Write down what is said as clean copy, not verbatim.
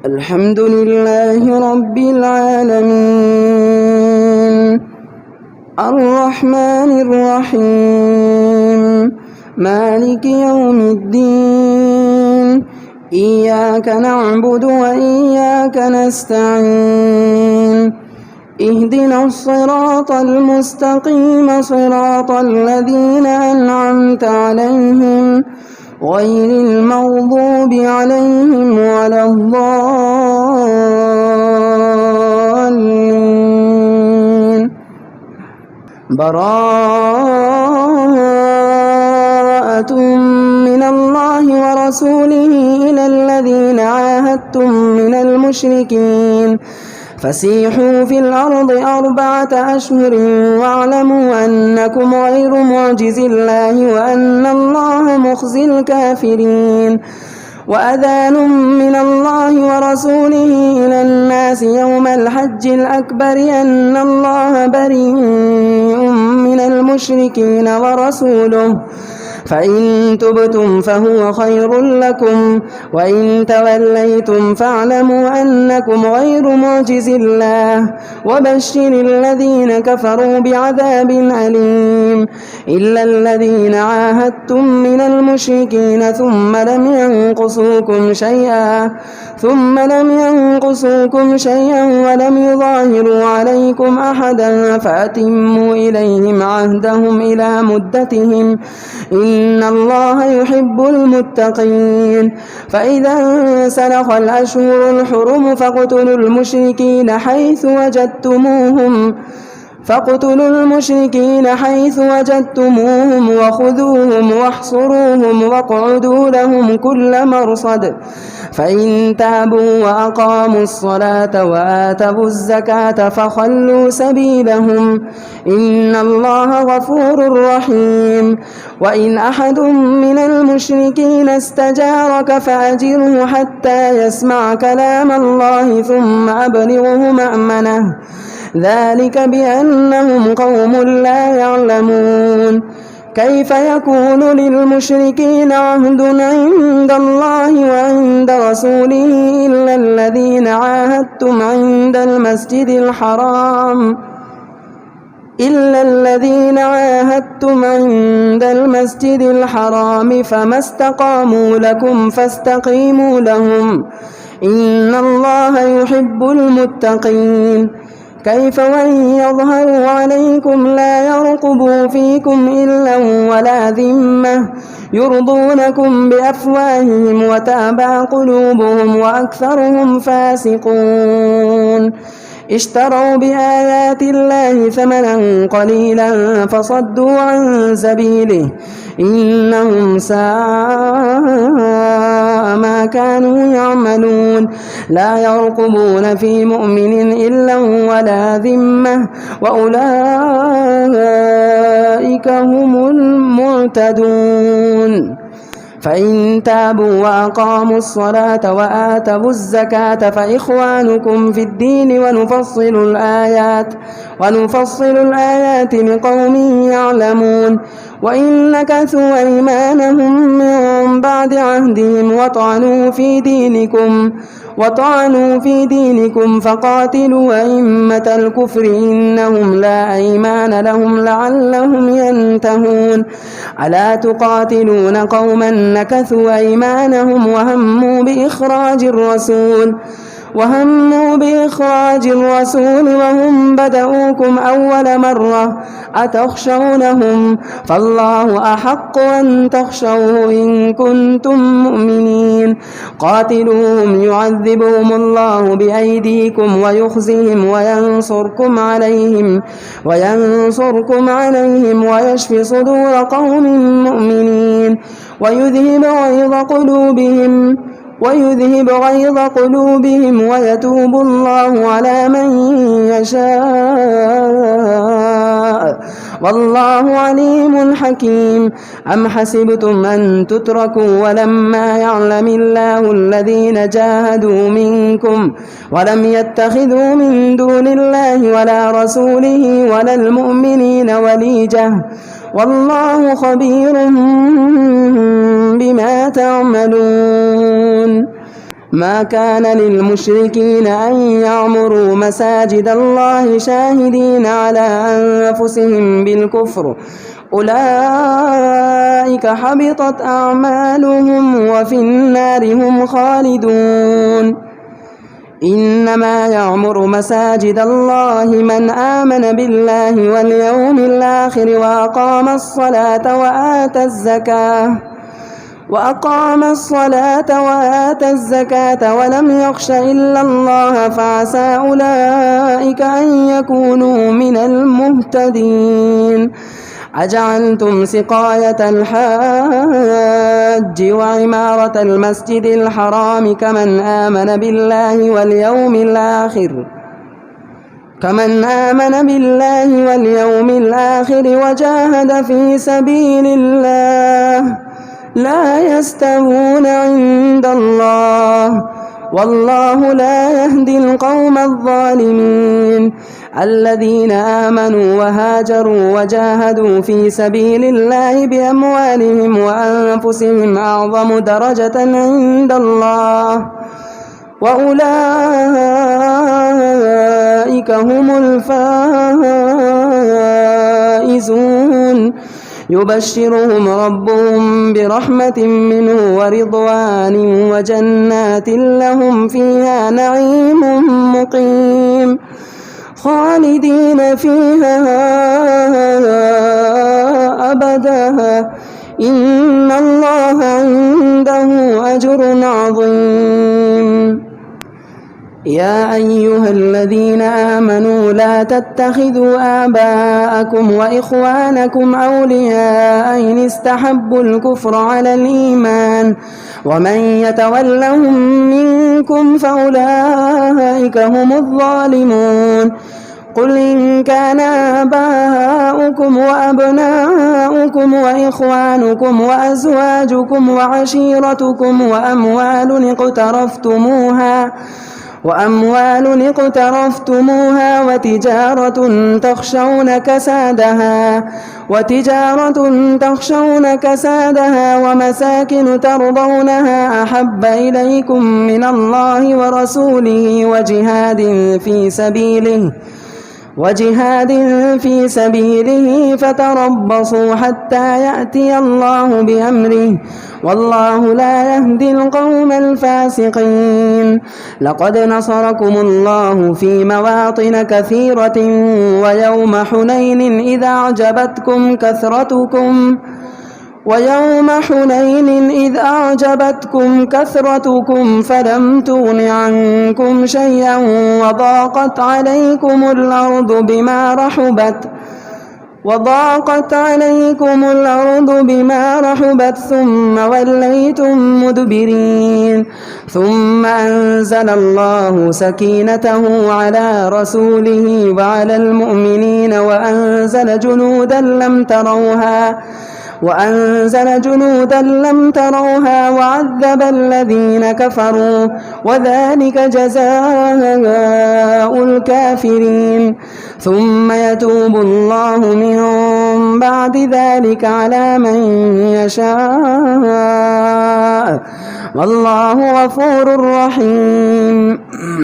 الحمد لله رب العالمين الرحمن الرحيم مالك يوم الدين إياك نعبد وإياك نستعين اهدنا الصراط المستقيم صراط الذين أنعمت عليهم غير المغضوب عليهم ولا الضالين براءة من الله ورسوله إلى الذين عاهدتم من المشركين فسيحوا في الأرض 4 أشهر واعلموا أنكم غير معجز الله وأن الله مخزي الكافرين وأذان من الله ورسوله إلى الناس يوم الحج الأكبر أن الله بريء من المشركين ورسوله فإن تبتم فهو خير لكم وإن توليتم فاعلموا أنكم غير معجز الله وبشر الذين كفروا بعذاب أليم إلا الذين عاهدتم من المشركين ثم لم ينقصوكم شيئا ولم يظاهروا عليكم أحدا فأتموا إليهم عهدهم إلى مدتهم إن الله يحب المتقين فإذا انسلخ الأشهر الحرم فاقتلوا المشركين حيث وجدتموهم وخذوهم واحصروهم واقعدوا لهم كل مرصد فإن تابوا وأقاموا الصلاة وآتوا الزكاة فخلوا سبيلهم إن الله غفور رحيم وإن أحد من المشركين استجارك فأجره حتى يسمع كلام الله ثم أبلغه مأمنه ذلك بأنهم قوم لا يعلمون كيف يكون للمشركين عهد عند الله وعند رسوله إلا الذين عاهدتم عند المسجد الحرام فما استقاموا لكم فاستقيموا لهم إن الله يحب المتقين كيف وإن يظهروا عليكم لا يرقبوا فيكم إلا ولا ذمة يرضونكم بأفواههم وتأبى قلوبهم وأكثرهم فاسقون اشتروا بآيات الله ثمنا قليلا فصدوا عن سبيله إنهم ساء ما كانوا يعملون لا يرقبون في مؤمن إلا ولا ذمة وأولئك هم المعتدون فإن تابوا وأقاموا الصلاة وآتوا الزكاة فإخوانكم في الدين ونفصل الآيات لقوم يعلمون وإن نكثوا أيمانهم من بعد عهدهم وطعنوا في دينكم فقاتلوا أئمة الكفر إنهم لا أيمان لهم لعلهم ينتهون ألا تقاتلون قوما نكثوا أيمانهم وهموا بإخراج الرسول وهم بدؤوكم أول مرة أتخشونهم فالله أحق أن تخشوه إن كنتم مؤمنين قاتلوهم يعذبهم الله بأيديكم ويخزهم وينصركم عليهم ويشفي صدور قوم مؤمنين ويذهب غيظ قلوبهم ويتوب الله على من يشاء والله عليم حكيم أم حسبتم أن تتركوا ولما يعلم الله الذين جاهدوا منكم ولم يتخذوا من دون الله ولا رسوله ولا المؤمنين وليجة والله خبير بما تعملون ما كان للمشركين أن يعمروا مساجد الله شاهدين على أنفسهم بالكفر أولئك حبطت أعمالهم وفي النار هم خالدون إنما يعمر مساجد الله من آمن بالله واليوم الآخر وأقام الصلاة وآتى الزكاة ولم يخش إلا الله فعسى أولئك أن يكونوا من المهتدين أجعلتم سقاية الحاج وعمارة المسجد الحرام كمن آمن بالله واليوم الآخر وجاهد في سبيل الله لا يستوون عند الله والله لا يهدي القوم الظالمين الذين آمنوا وهاجروا وجاهدوا في سبيل الله بأموالهم وأنفسهم أعظم درجة عند الله وأولئك هم الفائزون يبشرهم ربهم برحمة منه ورضوان وجنات لهم فيها نعيم مقيم خالدين فيها أبدا إن الله عنده أجر عظيم يا أيها الذين آمنوا لا تتخذوا آباءكم وإخوانكم أولياء إن استحبوا الكفر على الإيمان ومن يتولهم منكم فأولئك هم الظالمون قل إن كان آباؤكم وأبناؤكم وإخوانكم وأزواجكم وعشيرتكم وأموال اقترفتموها وتجارة تخشون كسادها ومساكن ترضونها أحب إليكم من الله ورسوله وجهاد في سبيله فتربصوا حتى يأتي الله بأمره والله لا يهدي القوم الفاسقين لقد نصركم الله في مواطن كثيرة ويوم حنين إذ أعجبتكم كثرتكم فلم تغن عنكم شيئا وضاقت عليكم الأرض بما رحبت ثم وليتم مدبرين ثم أنزل الله سكينته على رسوله وعلى المؤمنين وأنزل جنودا لم تروها وعذب الذين كفروا وذلك جزاء الكافرين ثم يتوب الله من بعد ذلك على من يشاء والله غفور رحيم